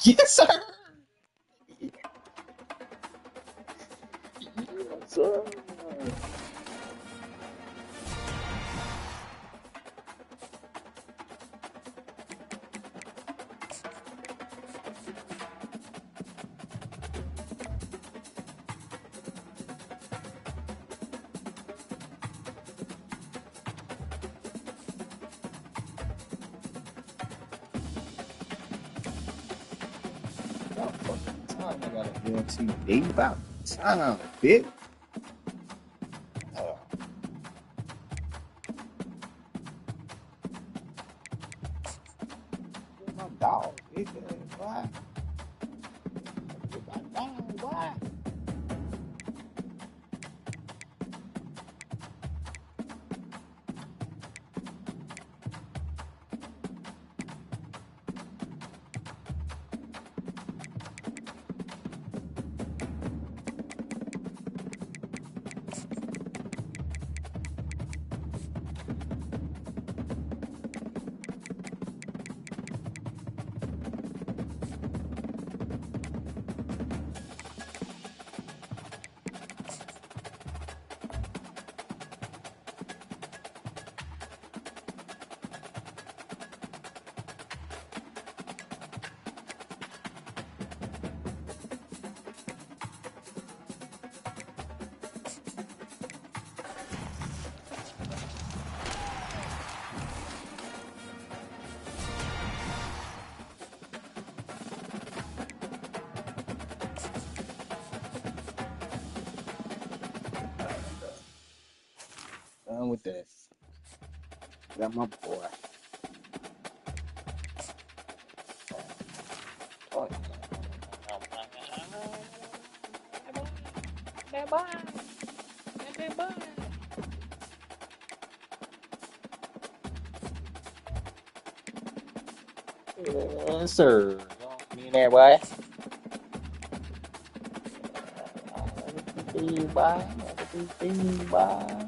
Yes, sir. Yes, sir. About fucking time I got a LTD. About time, bitch. Oh, get my dog, bitch. Why? Get my dog, why? Done with that. Got my boy. Oh, that boy. That boy. Yes, sir. Me and that boy. Bye. Bye.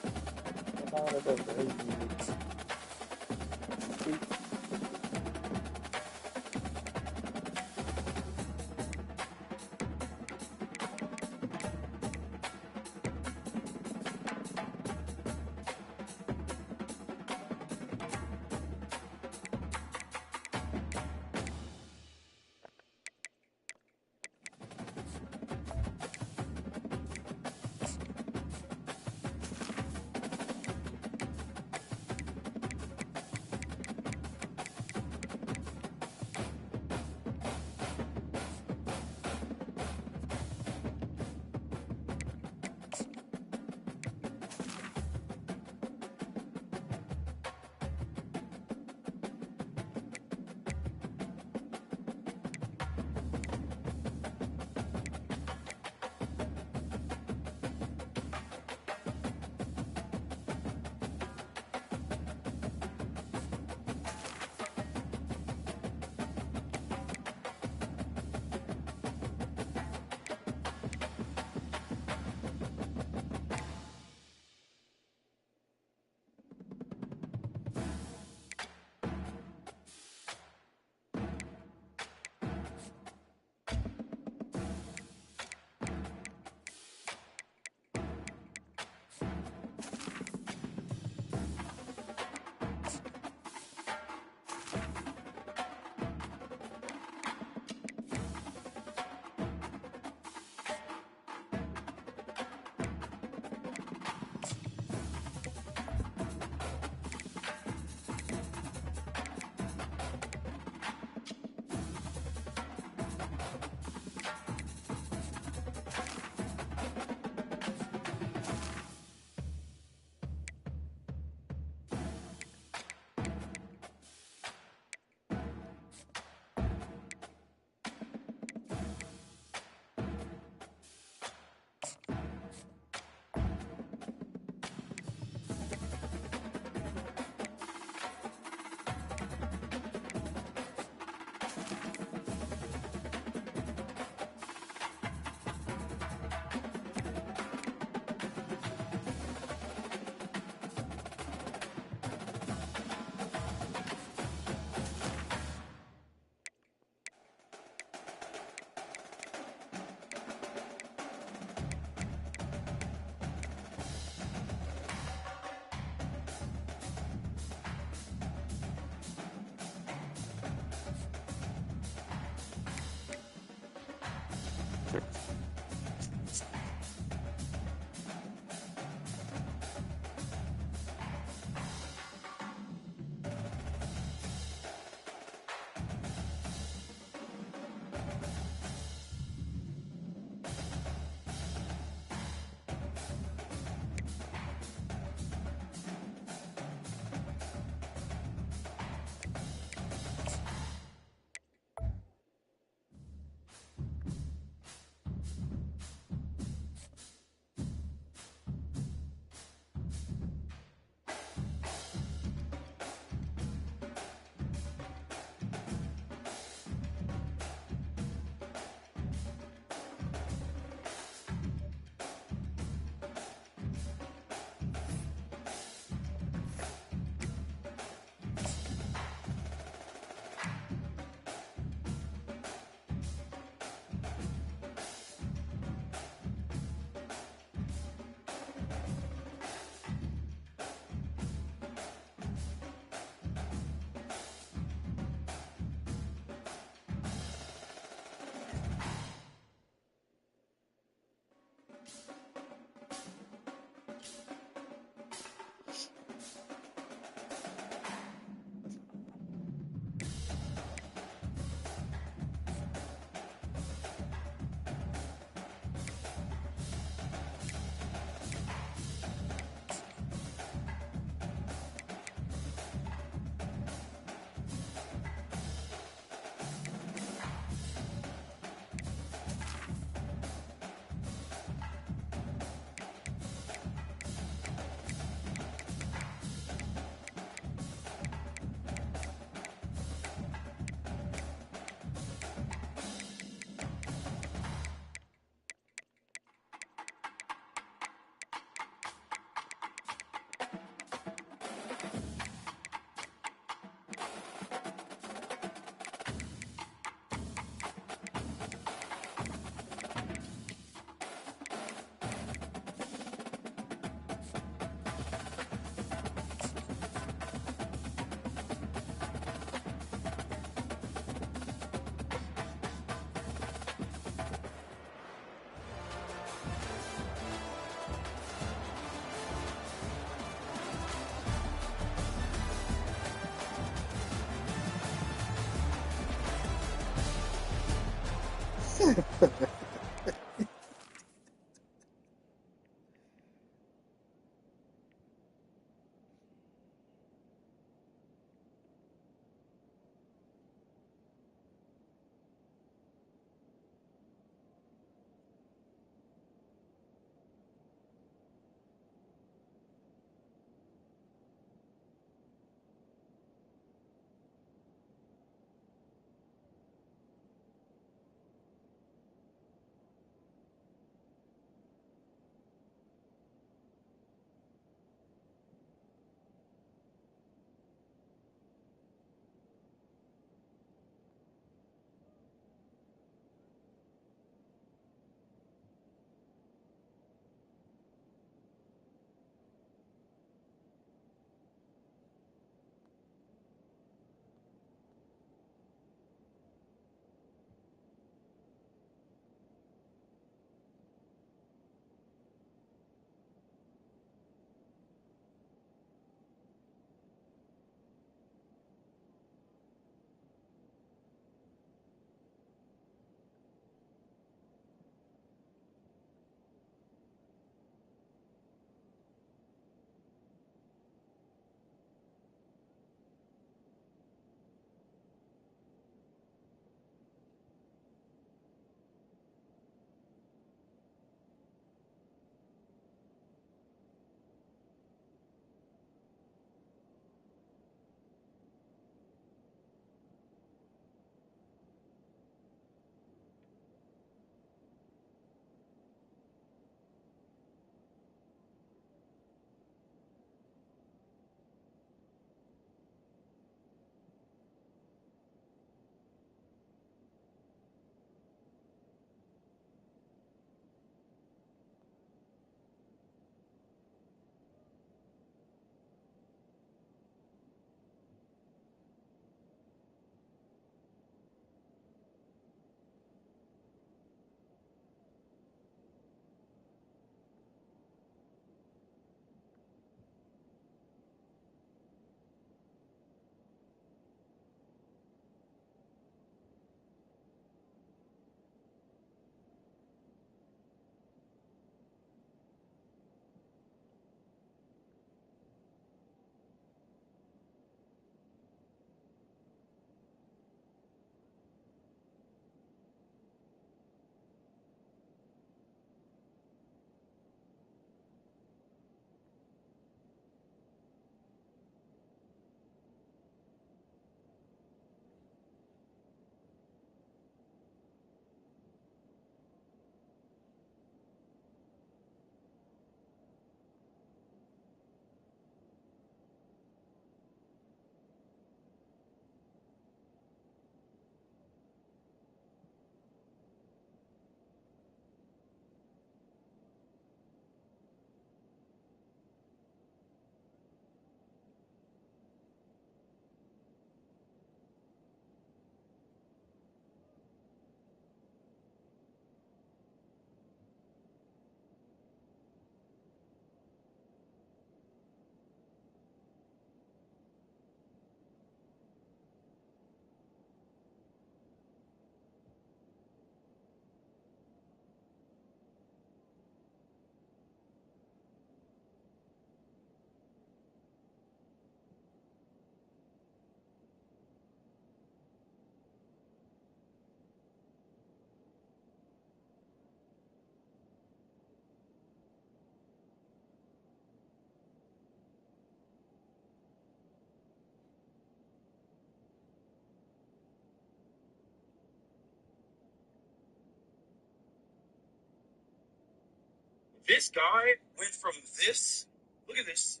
This guy went from this, look at this,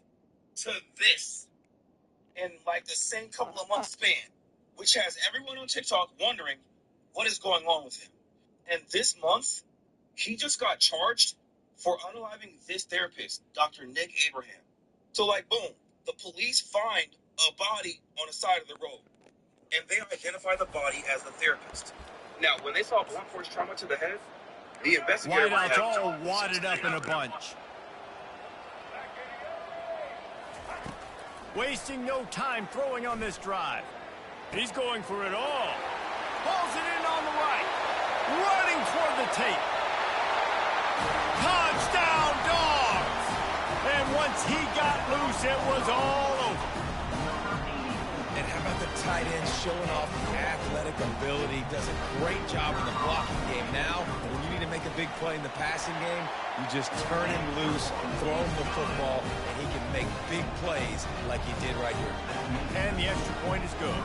to this in like the same couple of months span, which has everyone on TikTok wondering what is going on with him. And this month, he just got charged for unaliving this therapist, Dr. Nick Abraham. So like, boom, the police find a body on the side of the road, and they identify the body as the therapist. Now, when they saw blunt force trauma to the head, the investigator... Wideouts all wadded up in a bunch. Wasting no time throwing on this drive. He's going for it all. Pulls it in on the right. Running toward the tape. Touchdown, Dogs! And once he got loose, it was all over. And how about the tight end showing off the athletic ability? Does a great job in the blocking game. Now, when you need to make a big play in the passing game, you just turn him loose, throw him the football, and he can make big plays like he did right here. And the extra point is good.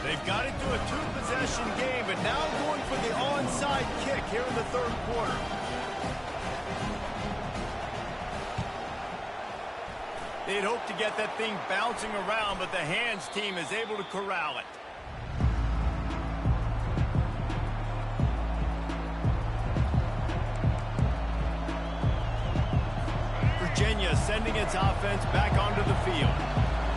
They've got it to a two-possession game, but now going for the onside kick here in the third quarter. They'd hoped to get that thing bouncing around, but the hands team is able to corral it. Virginia sending its offense back onto the field.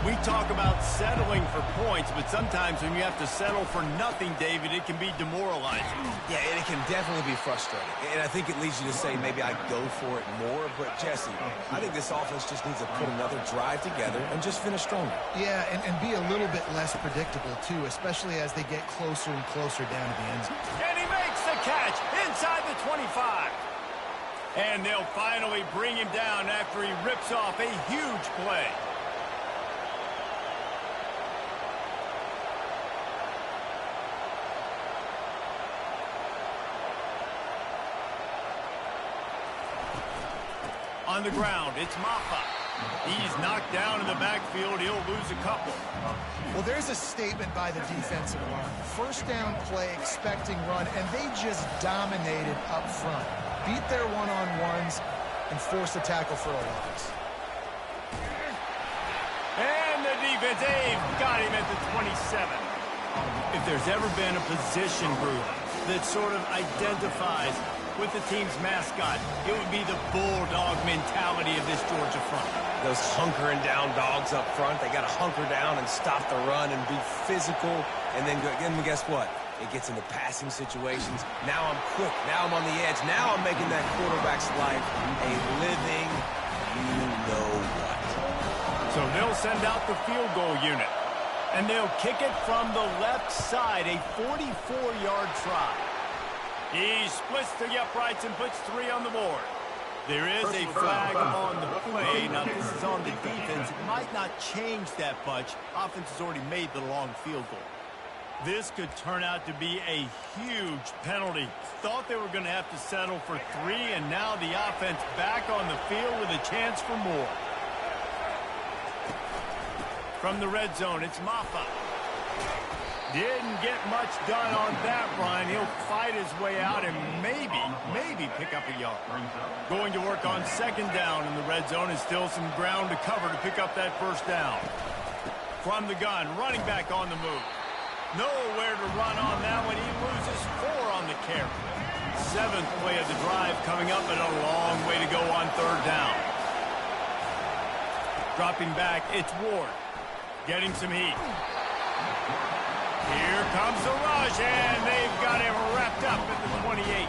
We talk about settling for points, but sometimes when you have to settle for nothing, David, it can be demoralizing. Yeah, and it can definitely be frustrating. And I think it leads you to say maybe I go for it more. But, Jesse, I think this offense just needs to put another drive together and just finish stronger. Yeah, and be a little bit less predictable, too, especially as they get closer and closer down to the end zone. And he makes the catch inside the 25. And they'll finally bring him down after he rips off a huge play. On the ground, it's Maffa. He's knocked down in the backfield. He'll lose a couple. Well, there's a statement by the defensive line. First down play, expecting run, and they just dominated up front. Beat their one-on-ones and forced a tackle for a loss. And the defense, they've got him at the 27. If there's ever been a position group that sort of identifies with the team's mascot, it would be the bulldog mentality of this Georgia front. Those hunkering down dogs up front, they got to hunker down and stop the run and be physical. And then guess what? It gets into passing situations. Now I'm quick. Now I'm on the edge. Now I'm making that quarterback's life a living you-know-what. So they'll send out the field goal unit. And they'll kick it from the left side, a 44-yard try. He splits the uprights and puts 3 on the board. There is a flag on the play. Now, this is on the defense. It might not change that much. Offense has already made the long field goal. This could turn out to be a huge penalty. Thought they were going to have to settle for 3, and now the offense back on the field with a chance for more. From the red zone, it's Maffa. Didn't get much done on that run. He'll fight his way out and maybe pick up a yard. Going to work on second down in the red zone is still some ground to cover to pick up that first down. From the gun, running back on the move. Nowhere to run on that one. He loses 4 on the carry. 7th play of the drive coming up, and a long way to go on third down. Dropping back, it's Ward. Getting some heat. Here comes the rush, and they've got him wrapped up at the 28.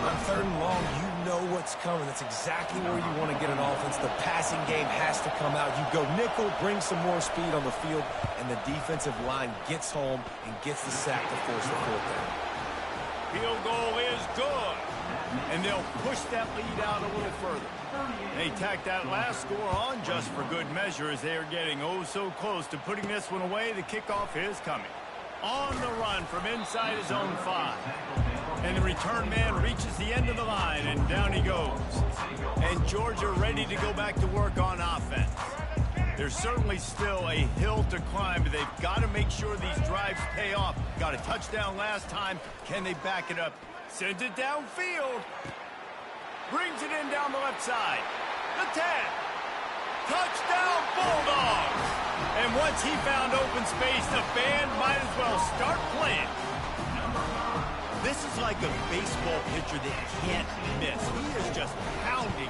On third and long, you know what's coming. That's exactly where you want to get an offense. The passing game has to come out. You go nickel, bring some more speed on the field, and the defensive line gets home and gets the sack to force the fourth down. Field goal is good, and they'll push that lead out a little further. They tack that last score on just for good measure as they are getting oh so close to putting this one away. The kickoff is coming. On the run from inside his own 5. And the return man reaches the end of the line, and down he goes. And Georgia ready to go back to work on offense. There's certainly still a hill to climb, but they've got to make sure these drives pay off. Got a touchdown last time. Can they back it up? Sends it downfield. Brings it in down the left side. The 10. Touchdown, Bulldogs! And once he found open space, the band might as well start playing. This is like a baseball pitcher that can't miss. He is just pounding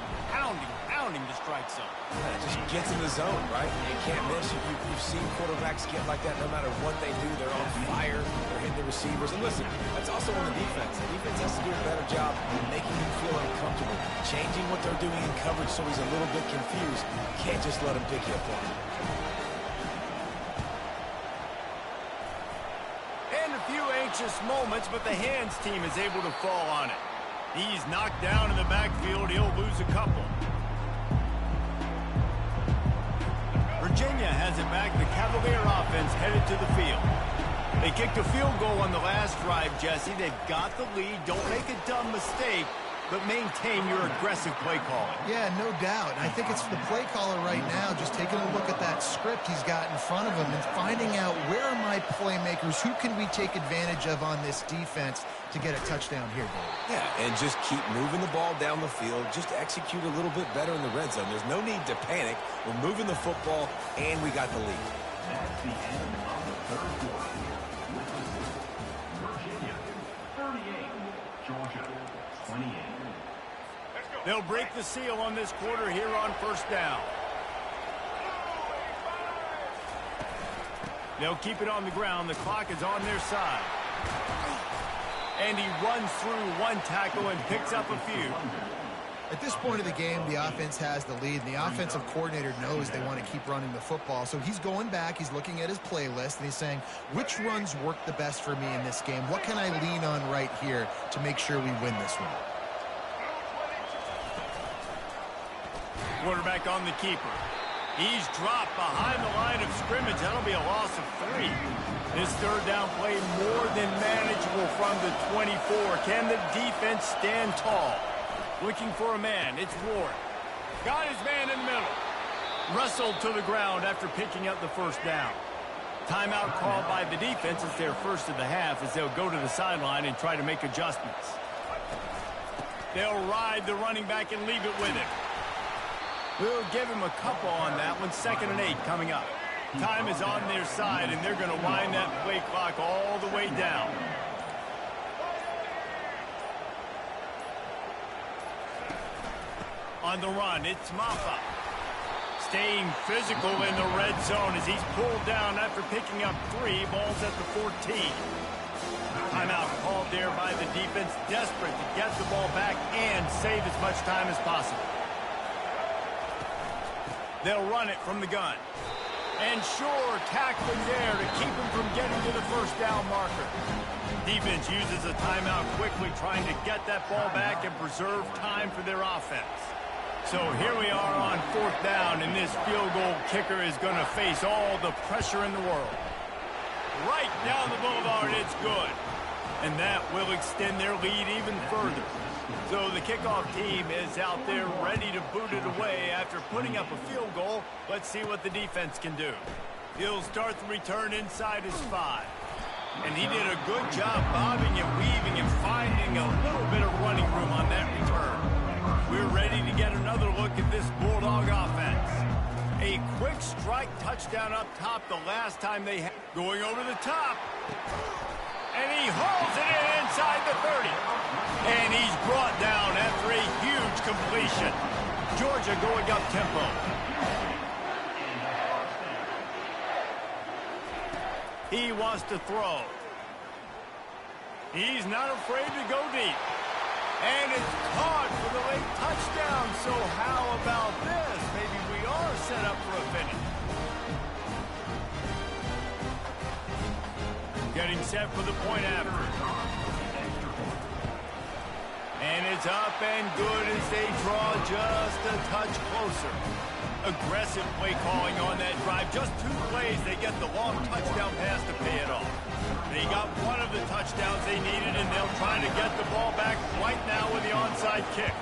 the strike zone. Yeah, it just gets in the zone, right? You can't miss. You've seen quarterbacks get like that no matter what they do. They're on fire. They're hitting the receivers. And listen, that's also on the defense. The defense has to do a better job making him feel uncomfortable, changing what they're doing in coverage so he's a little bit confused. You can't just let him pick you apart. And a few anxious moments, but the hands team is able to fall on it. He's knocked down in the backfield. He'll lose a couple. Virginia has it back. The Cavalier offense headed to the field. They kicked a field goal on the last drive, Jesse. They've got the lead. Don't make a dumb mistake, but maintain your aggressive play calling. Yeah, no doubt. And I think it's the play caller right now just taking a look at that script he's got in front of him and finding out where are my playmakers, who can we take advantage of on this defense to get a touchdown here, Dave. Yeah, and just keep moving the ball down the field. Just execute a little bit better in the red zone. There's no need to panic. We're moving the football, and we got the lead. That's the end of the third quarter. Virginia, 38. Georgia, 28. They'll break the seal on this quarter here on first down. They'll keep it on the ground. The clock is on their side. And he runs through one tackle and picks up a few. At this point of the game, the offense has the lead, and the offensive coordinator knows they want to keep running the football. So he's going back, he's looking at his playlist, and he's saying, which runs work the best for me in this game? What can I lean on right here to make sure we win this one? Quarterback on the keeper. He's dropped behind the line of scrimmage. That'll be a loss of 3. This third down play more than manageable from the 24. Can the defense stand tall? Looking for a man. It's Ward. Got his man in the middle. Wrestled to the ground after picking up the first down. Timeout called by the defense. It's their first of the half as they'll go to the sideline and try to make adjustments. They'll ride the running back and leave it with him. We'll give him a couple on that one. 2nd and 8 coming up. Time is on their side, and they're going to wind that play clock all the way down. On the run, it's Maffa. Staying physical in the red zone as he's pulled down after picking up 3. Ball's at the 14. Timeout called there by the defense, desperate to get the ball back and save as much time as possible. They'll run it from the gun. And sure, tackling there to keep him from getting to the first down marker. Defense uses a timeout quickly, trying to get that ball back and preserve time for their offense. So here we are on 4th down, and this field goal kicker is going to face all the pressure in the world. Right down the boulevard, it's good. And that will extend their lead even further. So the kickoff team is out there ready to boot it away after putting up a field goal. Let's see what the defense can do. He'll start the return inside his 5. And he did a good job bobbing and weaving and finding a little bit of running room on that return. We're ready to get another look at this Bulldog offense. A quick strike touchdown up top the last time they had. Going over the top. And he hauls it in inside the 30. And he's brought down after a huge completion. Georgia going up tempo. He wants to throw. He's not afraid to go deep. And it's caught for the late touchdown. So how about this? Maybe we are set up for a finish. Getting set for the point after. And it's up and good as they draw just a touch closer. Aggressive play calling on that drive. Just 2 plays, they get the long touchdown pass to pay it off. They got one of the touchdowns they needed, and they'll try to get the ball back right now with the onside kick.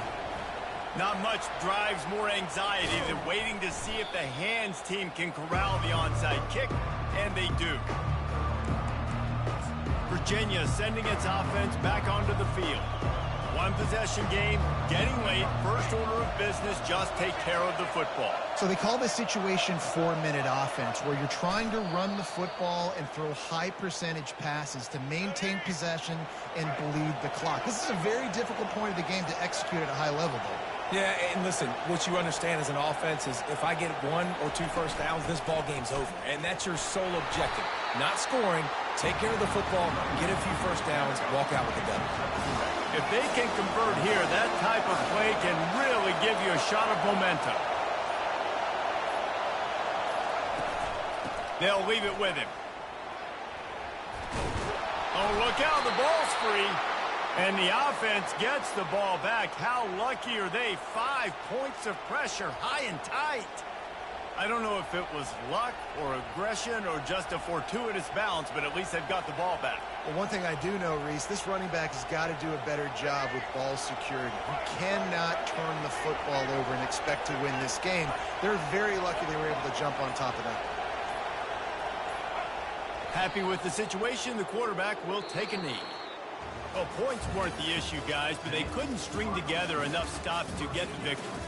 Not much drives more anxiety than waiting to see if the hands team can corral the onside kick, and they do. Virginia sending its offense back onto the field. One possession game, getting late, first order of business, just take care of the football. So they call this situation 4-minute offense, where you're trying to run the football and throw high percentage passes to maintain possession and bleed the clock. This is a very difficult point of the game to execute at a high level, though. Yeah, and listen, what you understand as an offense is if I get 1 or 2 first downs, this ball game's over. And that's your sole objective. Not scoring, take care of the football, get a few first downs, walk out with a W. If they can convert here, that type of play can really give you a shot of momentum. They'll leave it with him. Oh, look out, the ball's free. And the offense gets the ball back. How lucky are they? 5 points of pressure, high and tight. I don't know if it was luck or aggression or just a fortuitous bounce, but at least they've got the ball back. Well, one thing I do know, Reese, this running back has got to do a better job with ball security. You cannot turn the football over and expect to win this game. They're very lucky they were able to jump on top of that. Happy with the situation, the quarterback will take a knee. Well, points weren't the issue, guys, but they couldn't string together enough stops to get the victory.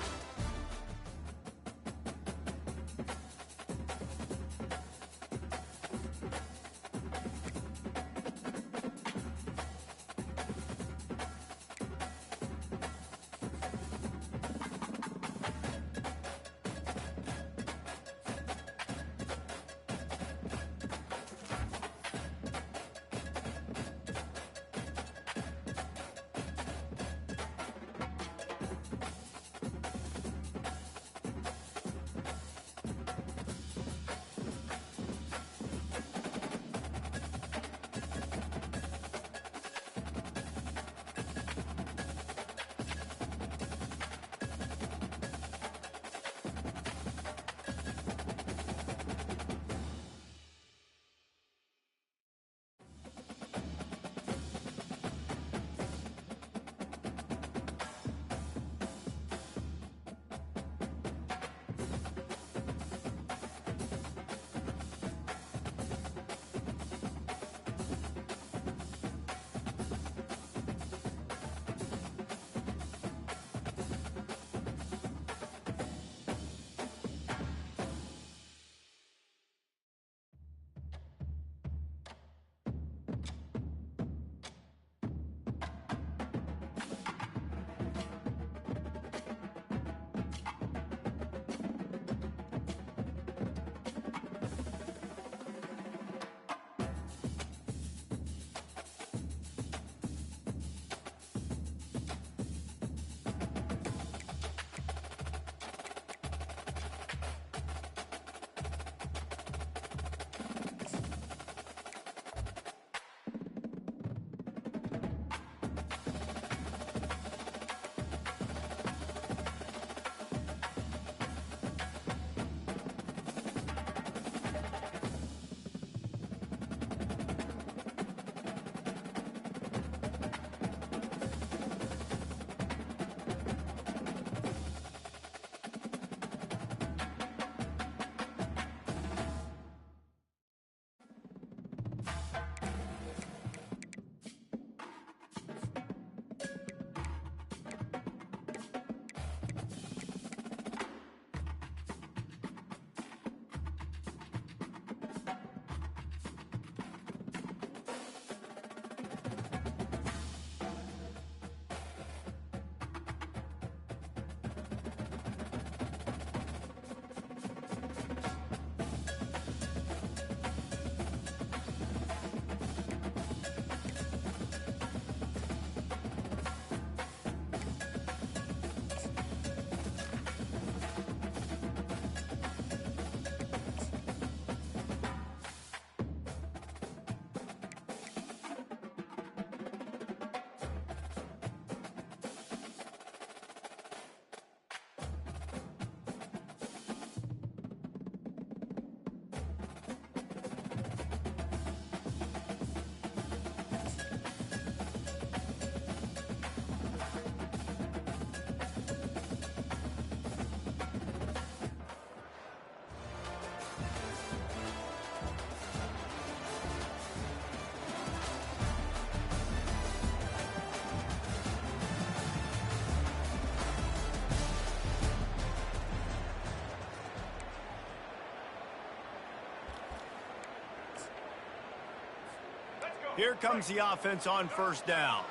Here comes the offense on first down.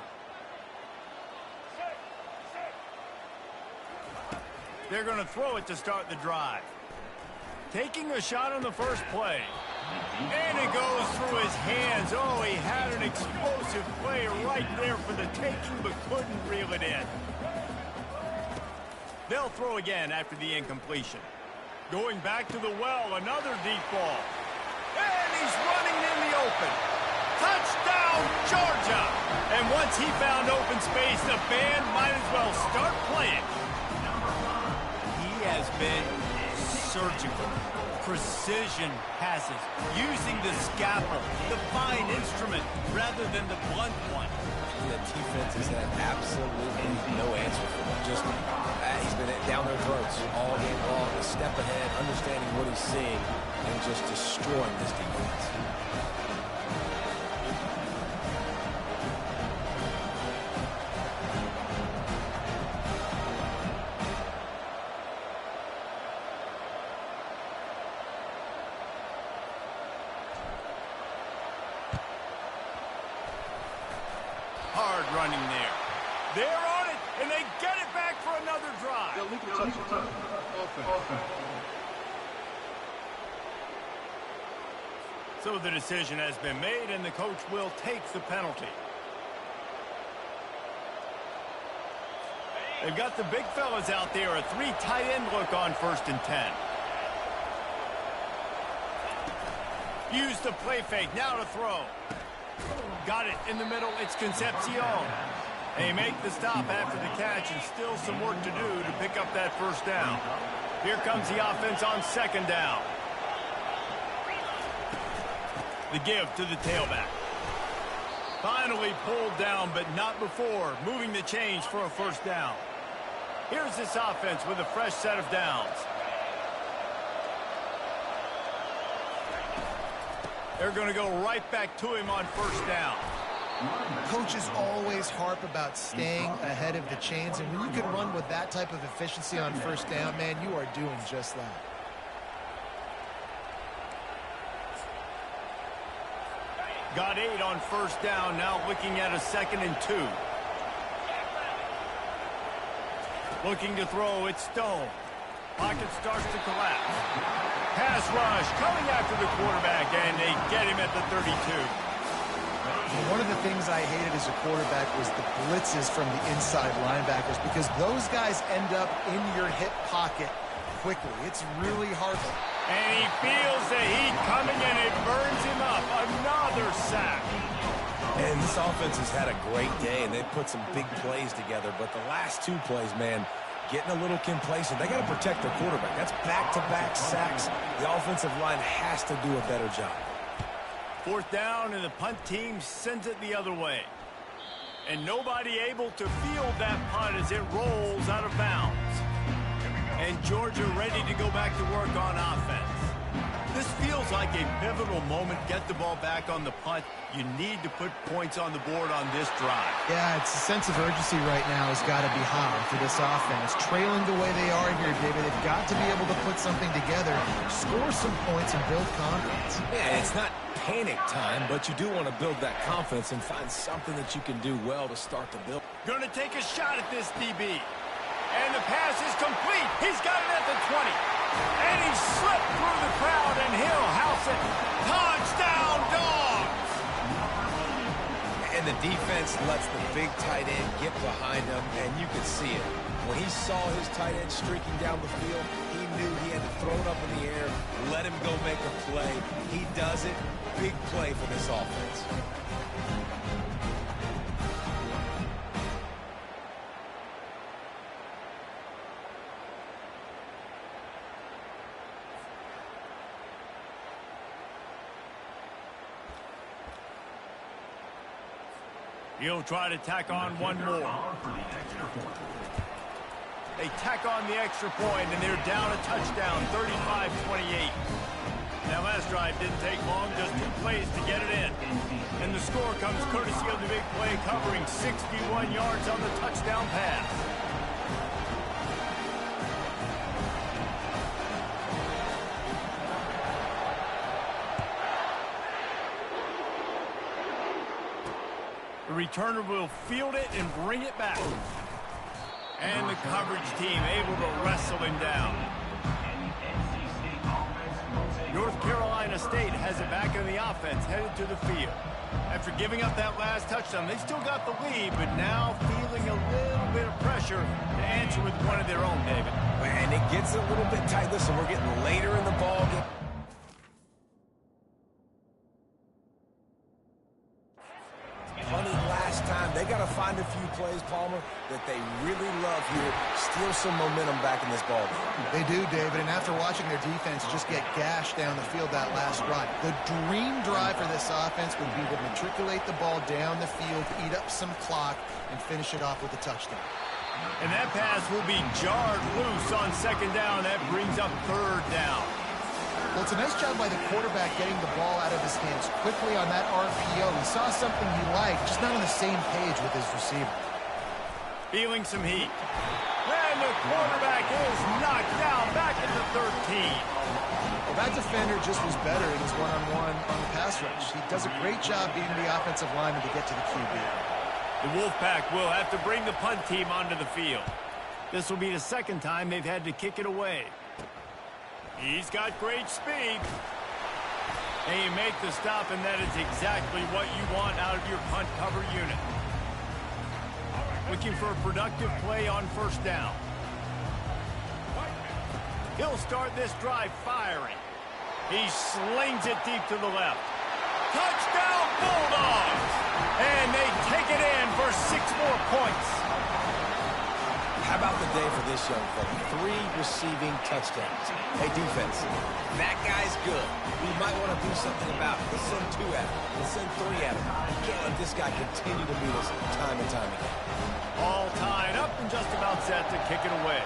They're going to throw it to start the drive. Taking a shot on the first play. And it goes through his hands. Oh, he had an explosive play right there for the taking, but couldn't reel it in. They'll throw again after the incompletion. Going back to the well, another deep ball. And he's running in the open. Touchdown, Georgia! And once he found open space, the band might as well start playing. He has been surgical. Precision passes, using the scalpel, the fine instrument, rather than the blunt one. The defense has had absolutely no answer for him. Just, he's been down their throats all game long, a step ahead, understanding what he's seeing, and just destroying this defense. Hard running there. They're on it, and they get it back for another drive. So the decision has been made, and the coach will take the penalty. They've got the big fellas out there, a 3 tight end look on 1st and 10. Use the play fake, now to throw. Got it in the middle, it's Concepcion. They make the stop after the catch, and still some work to do to pick up that first down. Here comes the offense on 2nd down. The give to the tailback. Finally pulled down, but not before moving the chains for a first down. Here's this offense with a fresh set of downs. They're going to go right back to him on first down. Coaches always harp about staying ahead of the chains, and when you can run with that type of efficiency on first down, man, you are doing just that. Got 8 on first down, now looking at a 2nd and 2. Looking to throw, it's Stone. Pocket starts to collapse. Pass rush coming after the quarterback, and they get him at the 32. One of the things I hated as a quarterback was the blitzes from the inside linebackers, because those guys end up in your hip pocket quickly. It's really hard. And he feels the heat coming, and it burns him up. Another sack. And this offense has had a great day, and they've put some big plays together. But the last 2 plays, man, getting a little complacent. They got to protect their quarterback. That's back-to-back sacks. The offensive line has to do a better job. 4th down, and the punt team sends it the other way. And nobody able to field that punt as it rolls out of bounds. And Georgia ready to go back to work on offense. This feels like a pivotal moment. Get the ball back on the punt. You need to put points on the board on this drive. Yeah, it's a sense of urgency right now has got to be high for this offense. Trailing the way they are here, David, they've got to be able to put something together, score some points, and build confidence. Yeah, it's not panic time, but you do want to build that confidence and find something that you can do well to start to build. Going to take a shot at this DB. And the pass is complete. He's got it at the 20. And he slipped through the crowd, and he'll house it. Touchdown, Dogs! And the defense lets the big tight end get behind him, and you could see it. When he saw his tight end streaking down the field, he knew he had to throw it up in the air, let him go make a play. He does it. Big play for this offense. He'll try to tack on one more. They tack on the extra point, and they're down a touchdown, 35-28. That last drive didn't take long, just 2 plays to get it in. And the score comes courtesy of the big play, covering 61 yards on the touchdown pass. The returner will field it and bring it back. And the coverage team able to wrestle him down. North Carolina State has it back in the offense, headed to the field. After giving up that last touchdown, they still got the lead, but now feeling a little bit of pressure to answer with one of their own, David. And it gets a little bit tight. Listen, we're getting later in the ball game. Funny last time. They got to find a few plays, Palmer, that they really love here. Steal some momentum back in this ball game. They do, David, and after watching their defense just get gashed down the field that last run, the dream drive for this offense would be to matriculate the ball down the field, eat up some clock, and finish it off with a touchdown. And that pass will be jarred loose on second down. That brings up third down. Well, it's a nice job by the quarterback getting the ball out of his hands quickly on that RPO. He saw something he liked, just not on the same page with his receiver. Feeling some heat. And the quarterback is knocked down back at the 13. Well, that defender just was better in his one-on-one on the pass rush. He does a great job beating the offensive lineman to get to the QB. The Wolfpack will have to bring the punt team onto the field. This will be the second time they've had to kick it away. He's got great speed. And you make the stop, and that is exactly what you want out of your punt cover unit. Looking for a productive play on first down. He'll start this drive firing. He slings it deep to the left. Touchdown, Bulldogs! And they take it in for 6 more points. How about the day for this young fella? 3 receiving touchdowns. Hey, defense, that guy's good. We might want to do something about it. Let's send 2 at him. Let's send 3 at him. We can't let this guy continue to beat us time and time again. All tied up and just about set to kick it away.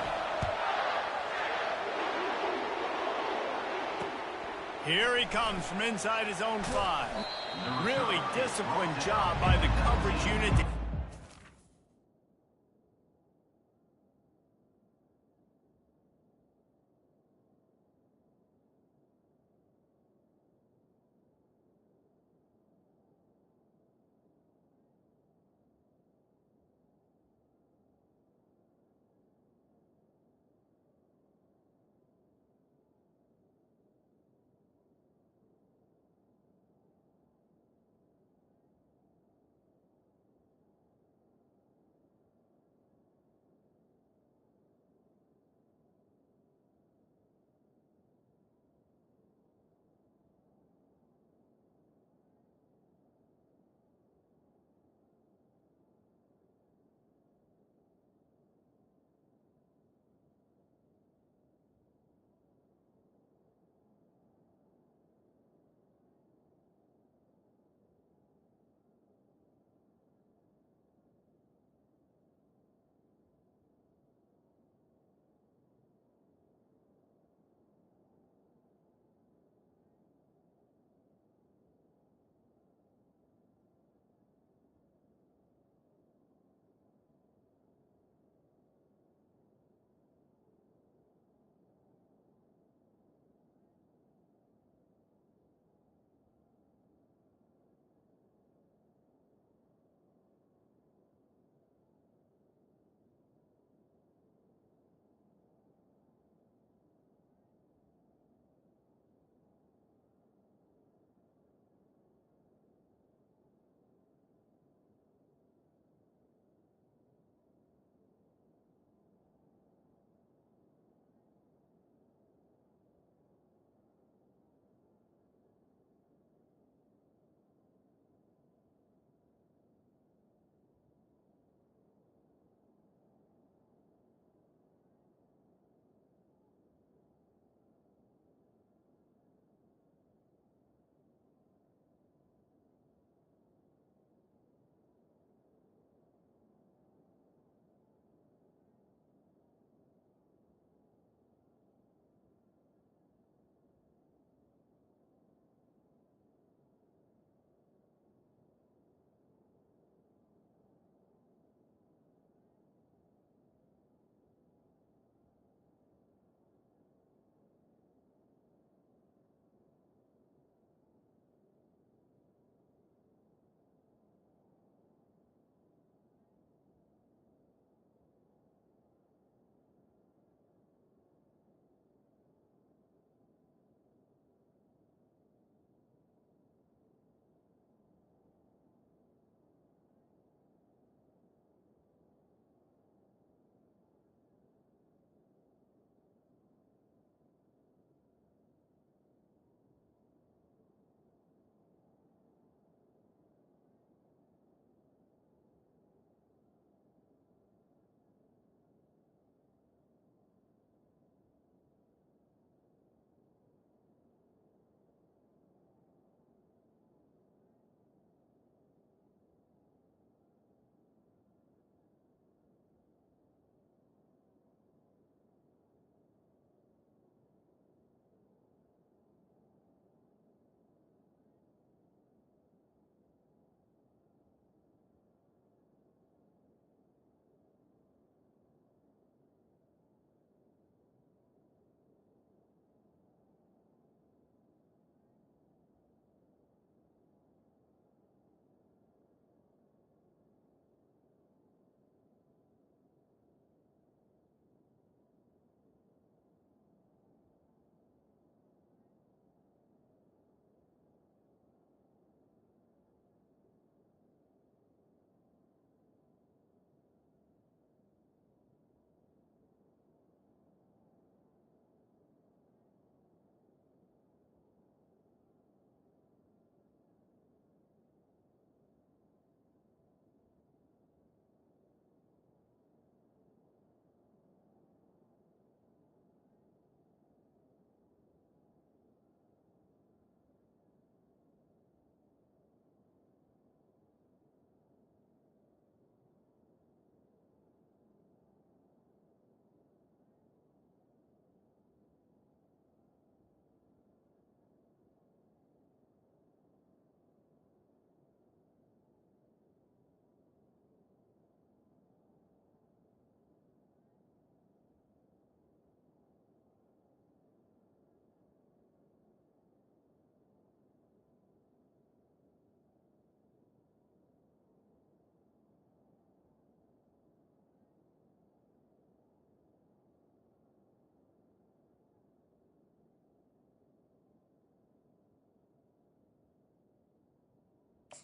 Here he comes from inside his own 5. Really disciplined job by the coverage unit.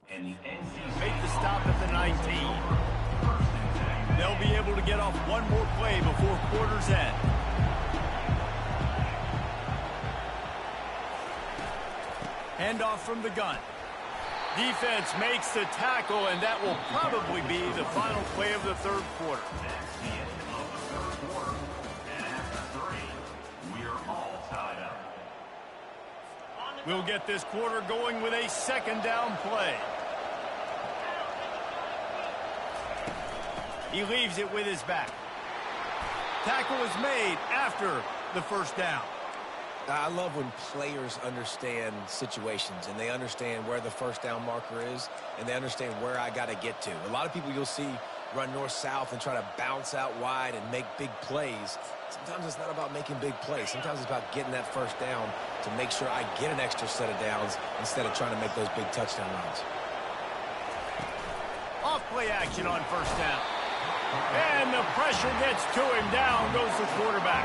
And the NC Make the stop at the 19. They'll be able to get off one more play before quarter's end. Handoff from the gun. Defense makes the tackle, and that will probably be the final play of the third quarter. That's the end of the third quarter. And after 3, we are all tied up. We'll get this quarter going with a second down play. He leaves it with his back. Tackle is made after the first down. I love when players understand situations and they understand where the first down marker is and they understand where I got to get to. A lot of people you'll see run north-south and try to bounce out wide and make big plays. Sometimes it's not about making big plays. Sometimes it's about getting that first down to make sure I get an extra set of downs instead of trying to make those big touchdown runs. Off play action on first down. And the pressure gets to him. Down goes the quarterback.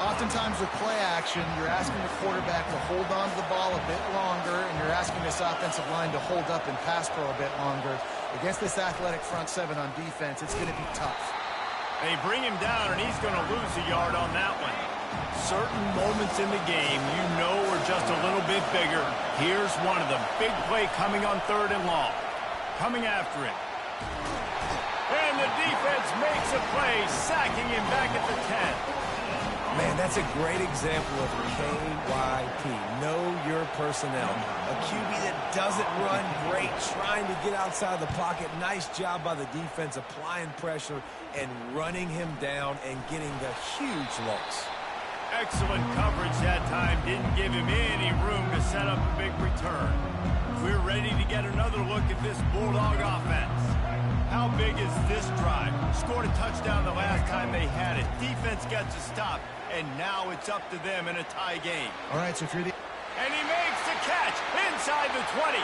Oftentimes with play action, you're asking the quarterback to hold on to the ball a bit longer, and you're asking this offensive line to hold up and pass pro a bit longer. Against this athletic front seven on defense, it's going to be tough. They bring him down, and he's going to lose a yard on that one. Certain moments in the game you know are just a little bit bigger. Here's one of them. Big play coming on 3rd and long. Coming after him. And the defense makes a play, sacking him back at the 10. Man, that's a great example of KYP. Know your personnel. A QB that doesn't run great, trying to get outside the pocket. Nice job by the defense applying pressure and running him down and getting the huge loss. Excellent coverage that time. Didn't give him any room to set up a big return. We're ready to get another look at this Bulldog offense. How big is this drive? Scored a touchdown the last time they had it. Defense gets a stop, and now it's up to them in a tie game. All right, so if you're the... And he makes the catch inside the 20.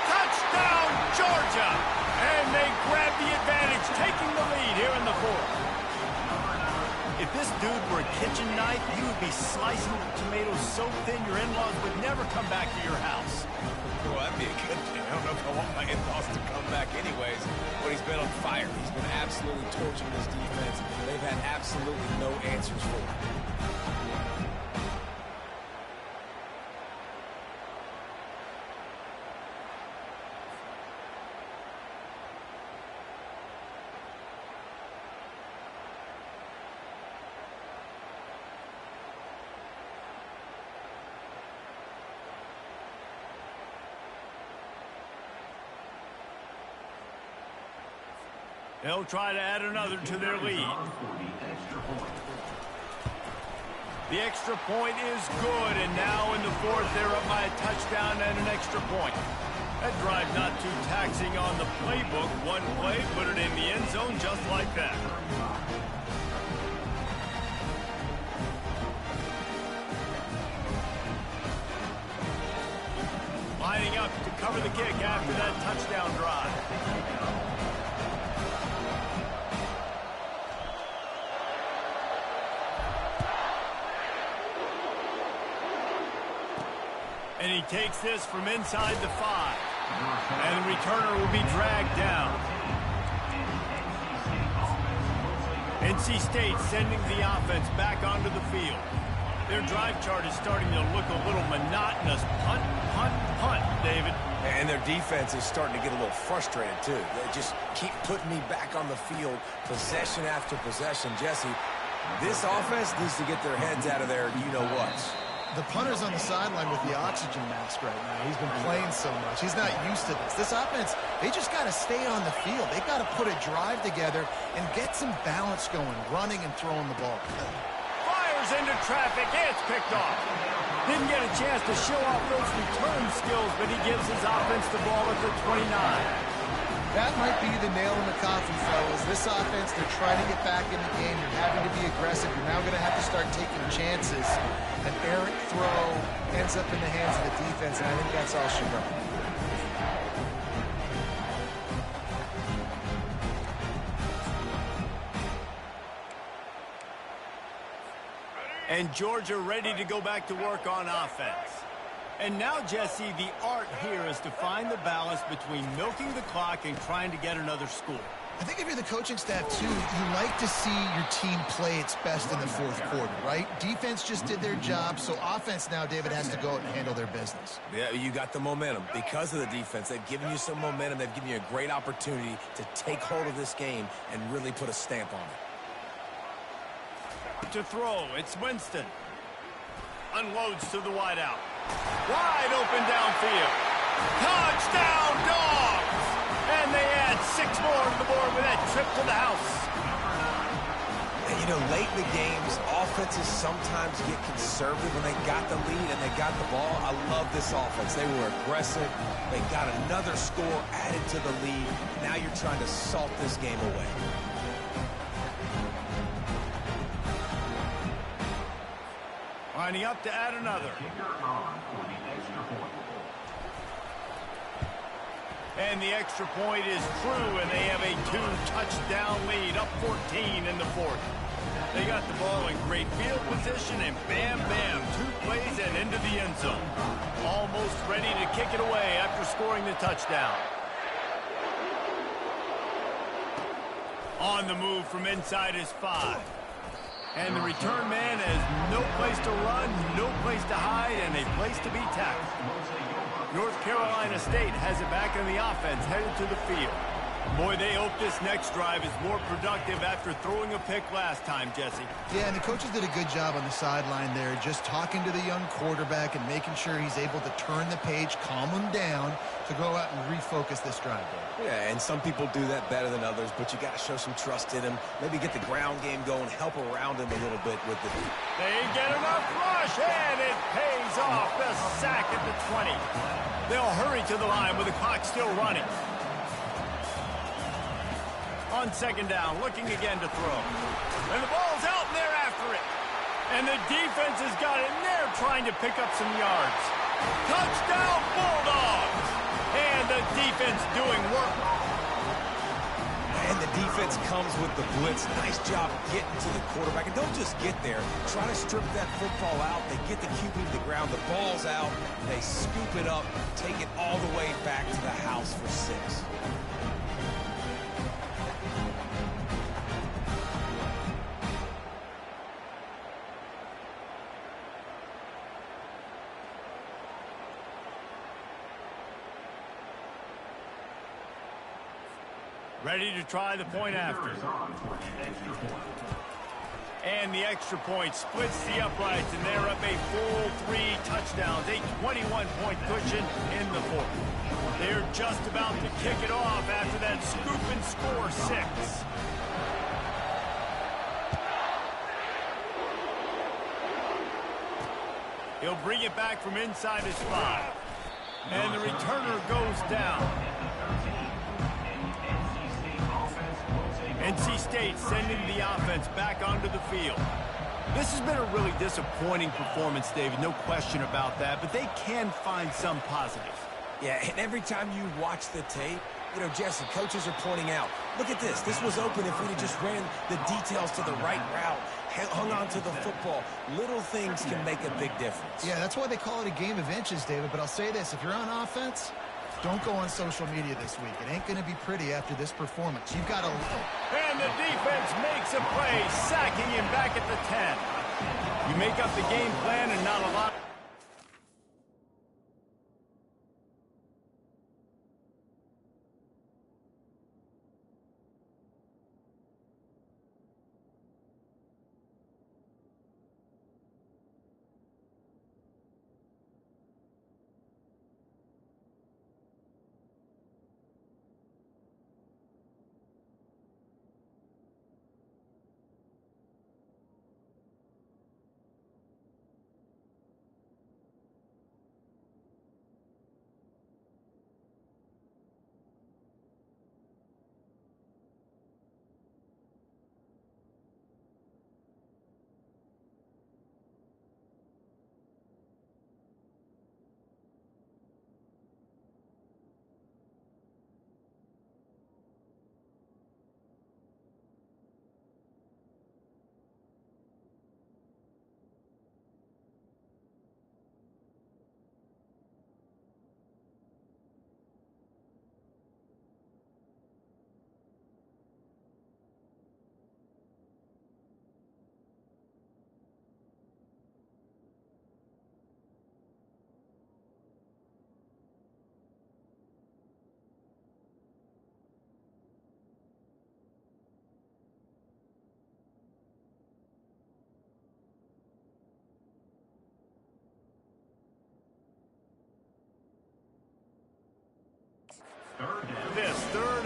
Touchdown, Georgia! And they grab the advantage, taking the lead here in the 4th. If this dude were a kitchen knife, you would be slicing the tomatoes so thin your in-laws would never come back to your house. Well, that'd be a good thing. I don't know if I want my in-laws to come back anyways, but he's been on fire. He's been absolutely torching this defense. They've had absolutely no answers for him. They'll try to add another to their lead. The extra point is good, and now in the 4th, they're up by a touchdown and an extra point. That drive not too taxing on the playbook. One play, put it in the end zone just like that. Lining up to cover the kick after that touchdown drive. And he takes this from inside the 5. And the returner will be dragged down. NC State sending the offense back onto the field. Their drive chart is starting to look a little monotonous. Punt, punt, punt, David. And their defense is starting to get a little frustrated, too. They just keep putting me back on the field, possession after possession. Jesse, this offense needs to get their heads out of there, you-know-what. The punter's on the sideline with the oxygen mask right now. He's been playing so much. He's not used to this. This offense, they just got to stay on the field. They've got to put a drive together and get some balance going, running and throwing the ball. Fires into traffic. It's picked off. Didn't get a chance to show off those return skills, but he gives his offense the ball at the 29. That might be the nail in the coffin, fellas. This offense, they're trying to get back in the game. You're having to be aggressive. You're now going to have to start taking chances. An errant throw ends up in the hands of the defense, and I think that's all she wrote. And Georgia ready to go back to work on offense. And now, Jesse, the art here is to find the balance between milking the clock and trying to get another score. I think if you're the coaching staff, too, you like to see your team play its best in the fourth quarter, right? Defense just did their job, so offense now, David, has to go out and handle their business. Yeah, you got the momentum. Because of the defense, they've given you some momentum. They've given you a great opportunity to take hold of this game and really put a stamp on it. To throw, it's Winston. Unloads to the wideout. Wide open downfield. Touchdown, Dogs! And they add 6 more to the board with that trip to the house. And, you know, late in the games, offenses sometimes get conservative when they got the lead and they got the ball. I love this offense. They were aggressive. They got another score added to the lead. Now you're trying to salt this game away. Lining up to add another. And the extra point is true, and they have a 2-touchdown lead, up 14 in the fourth. They got the ball in great field position, and bam, bam, 2 plays and into the end zone. Almost ready to kick it away after scoring the touchdown. On the move from inside his 5. And the return man has no place to run, no place to hide, and a place to be tackled. North Carolina State has it back in the offense, headed to the field. Boy, they hope this next drive is more productive after throwing a pick last time, Jesse. Yeah, and the coaches did a good job on the sideline there, just talking to the young quarterback and making sure he's able to turn the page, calm him down, to go out and refocus this drive there. Yeah, and some people do that better than others, but you got to show some trust in him. Maybe get the ground game going, help around him a little bit with it. They get enough rush, and it pays off. The sack at the 20. They'll hurry to the line with the clock still running. On second down, looking again to throw. And the ball's out, and they're after it. And the defense has got it, and they're trying to pick up some yards. Touchdown, Bulldogs! And the defense doing work. And the defense comes with the blitz. Nice job getting to the quarterback. And don't just get there. Try to strip that football out. They get the QB to the ground. The ball's out. They scoop it up, take it all the way back to the house for 6. Ready to try the point after. And the extra point splits the uprights, and they're up a full 3 touchdowns, a 21-point cushion in the fourth. They're just about to kick it off after that scoop and score 6. He'll bring it back from inside his 5. And the returner goes down. NC State sending the offense back onto the field. This has been a really disappointing performance, David, no question about that, but they can find some positives. Yeah, and every time you watch the tape, you know, Jesse, coaches are pointing out, look at this. This was open if we just ran the details to the right route, hung on to the football. Little things can make a big difference. Yeah, that's why they call it a game of inches, David. But I'll say this, if you're on offense, don't go on social media this week. It ain't going to be pretty after this performance. You've got to... And the defense makes a play, sacking him back at the 10. You make up the game plan and not a lot...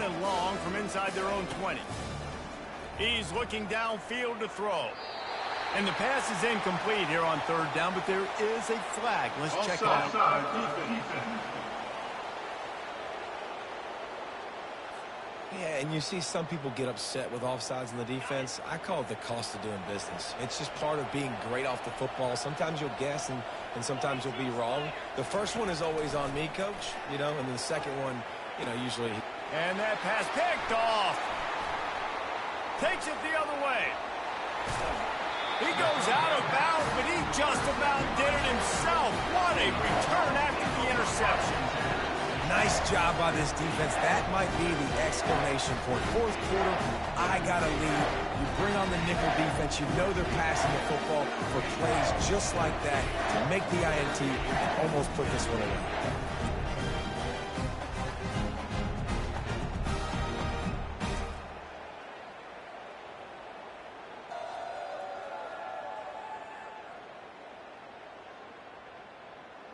and long from inside their own 20. He's looking downfield to throw. And the pass is incomplete here on third down, but there is a flag. Let's check it out. Yeah, and you see some people get upset with offsides in the defense. I call it the cost of doing business. It's just part of being great off the football. Sometimes you'll guess and sometimes you'll be wrong. The first one is always on me, Coach, and then the second one, usually. And that pass picked off. Takes it the other way. He goes out of bounds, but he just about did it himself. What a return after the interception. Nice job by this defense. That might be the exclamation point. Fourth quarter, I got a lead. You bring on the nickel defense. You know they're passing the football for plays just like that to make the INT and almost put this one away.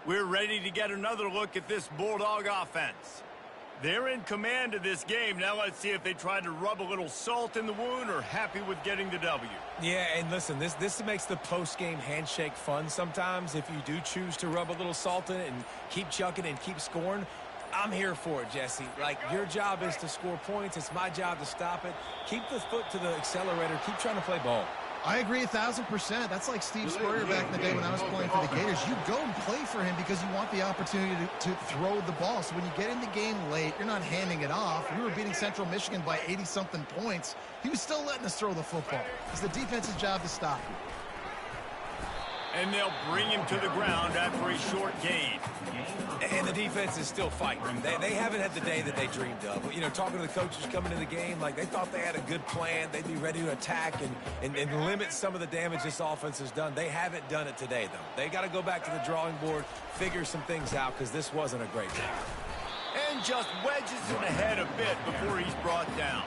We're ready to get another look at this Bulldog offense. They're in command of this game. Now let's see if they try to rub a little salt in the wound or happy with getting the W. Yeah, and listen, this makes the post-game handshake fun sometimes. If you do choose to rub a little salt in it and keep chucking and keep scoring, I'm here for it, Jesse. Like, your job is to score points. It's my job to stop it. Keep the foot to the accelerator. Keep trying to play ball. I agree 1,000%. That's like Steve Spurrier back in the day when I was playing for the Gators. You go and play for him because you want the opportunity to throw the ball. So when you get in the game late, you're not handing it off. We were beating Central Michigan by 80-something points. He was still letting us throw the football. It's the defense's job to stop him. And they'll bring him to the ground after a short gain. And the defense is still fighting. They haven't had the day that they dreamed of. Talking to the coaches coming into the game, like they thought they had a good plan. They'd be ready to attack and limit some of the damage this offense has done. They haven't done it today, though. They got to go back to the drawing board, figure some things out, because this wasn't a great day. And just wedges it ahead a bit before he's brought down.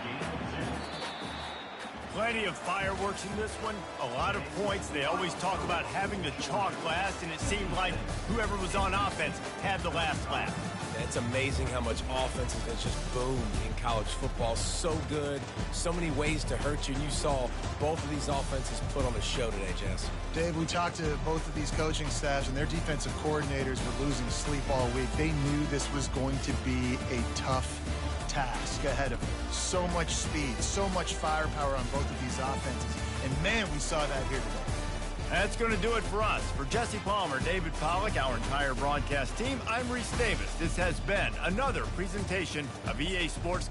Plenty of fireworks in this one. A lot of points. They always talk about having the chalk last, and it seemed like whoever was on offense had the last laugh. It's amazing how much offense has just boomed in college football. So good. So many ways to hurt you. And you saw both of these offenses put on a show today, Jess. Dave, we talked to both of these coaching staffs, and their defensive coordinators were losing sleep all week. They knew this was going to be a tough task ahead of them. So much speed, so much firepower on both of these offenses. And, man, we saw that here today. That's going to do it for us. For Jesse Palmer, David Pollack, our entire broadcast team, I'm Reese Davis. This has been another presentation of EA Sports.